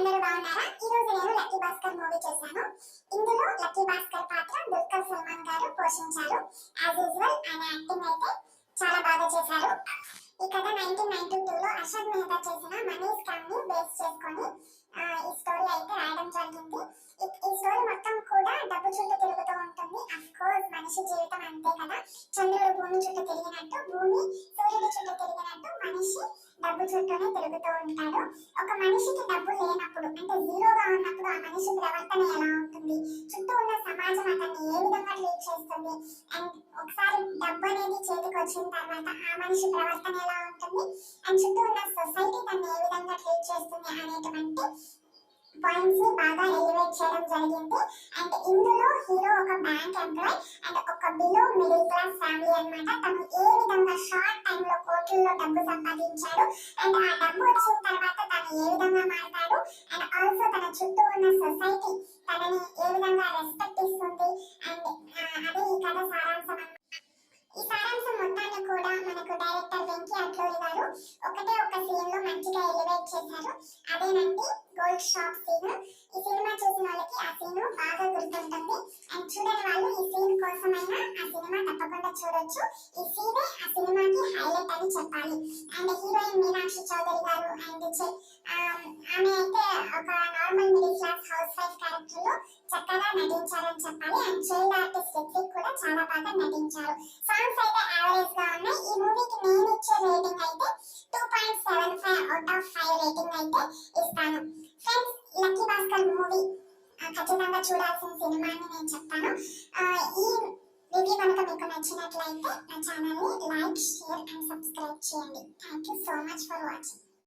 అందరూ బాగున్నారా? ఈ రోజు నేను లక్కీ భాస్కర్ మూవీ చూశాను. ఇందులో లక్కీ భాస్కర్ పాత్ర దుల్కర్ సల్మాన్ గారు పోషించారు. యాజ్ యూజువల్ ఆయన యాక్టింగ్ అయితే చాలా బాగా చేశారు. ఈ కథ 1992లో అర్షద్ మెహతా చేసిన మనీ స్కామ్ ని బేస్ చేసుకొని ఈ స్టోరీ అయితే రాయడం జరిగింది. ఈ స్టోరీ మొత్తం కూడా డబ్బు చుట్టూ తిరుగుతూ ఉంటుంది. అఫ్ కోర్స్ మనిషి జీవితం అంతే కదా, చంద్రుడు భూమి చుట్టూ తిరిగినట్టు, భూమి సూర్యుడి చుట్టూ తిరిగినట్టు మనిషి డబ్బు చుట్టూనే తిరుగుతూ ఉంటాడు. ఒక మనిషికి డబ్బు లేనప్పుడు, అంటే జీరోగా ఉన్నప్పుడు ఆ మనిషి ప్రవర్తన ఎలా ఉంటుంది, చుట్టూ ఉన్న సమాజం అతన్ని ఏ విధంగా ట్రీట్ చేస్తుంది, అండ్ ఒకసారి డబ్బు అనేది చేతికి వచ్చిన తర్వాత ఆ మనిషి ప్రవర్తన ఎలా ఉంటుంది, అండ్ చుట్టూ ఉన్న సొసైటీ తను ఏ విధంగా ట్రీట్ చేస్తుంది అనేటువంటి పాయింట్స్ ని బాగా ఎలివేట్ చేయడం జరిగింది. అండ్ ఇందులో హీరో ఒక బ్యాంక్ ఎంప్లాయ్ అండ్ ఒక బిలో మిడిల్ క్లాస్ ఫ్యామిలీ అన్నమాట. తను ఏ విధంగా షార్ట్ టైం లో కోట్లలో డబ్బు సంపాదించాడు, అండ్ ఆ డబ్బు వచ్చిన తర్వాత తను ఏ విధంగా మారతాడు, అండ్ ఆల్సో తన చుట్టూ ఉన్న సొసైటీ తనని ఏ విధంగా రెస్పెక్ట్ ఇస్తుంది, అండ్ అదే ఈ కథ సారాంశం. ఈ సారాంశం మొత్తాన్ని కూడా మనకు డైరెక్టర్ వెంకీ అట్లూరి గారు ఒకటే ఒక సీన్ లో మంచిగా ఎలివేట్ చేశారు. అదేనండి గోల్డ్ షాప్ సీన్. ఈ సినిమా చూసిన వాళ్ళకి ఆ సీన్ బాగా గుర్తుంటుంది. అండ్ చూడని వాళ్ళు ఈ సీన్ కోసమైనా ఆ సినిమా తప్పకుండా చూడొచ్చు. ఈ సీనే ఆ సినిమాకి హైలైట్ అని చెప్పాలి. అండ్ హీరోయిన్ మీనాక్షి చౌదరి గారు అండ్ ఆమె అయితే ఒక normal middle class house wife character లో చక్కగా నటించారని చెప్పాలి. అండ్ చైల్డ్ ఆర్టిస్ట్ రిత్విక్ కూడా చాలా బాగా నటించారు. సాంగ్స్ అయితే యావరేజ్ గా ఉన్నాయి. ఈ మూవీకి నేను ఇచ్చే రేటింగ్ అయితే 2.75 అవుట్ ఆఫ్ 5 రేటింగ్ అయితే ఇస్తాను. ఫ్రెండ్స్, లక్కీ భాస్కర్ మూవీ ఖచ్చితంగా చూడాల్సిన సినిమా అని నేను చెప్తాను. ఈ రివ్యూ కనుక మీకు నచ్చినట్లయితే నా ఛానల్ని లైక్, షేర్ అండ్ సబ్స్క్రైబ్ చేయండి. Thank you so much for watching.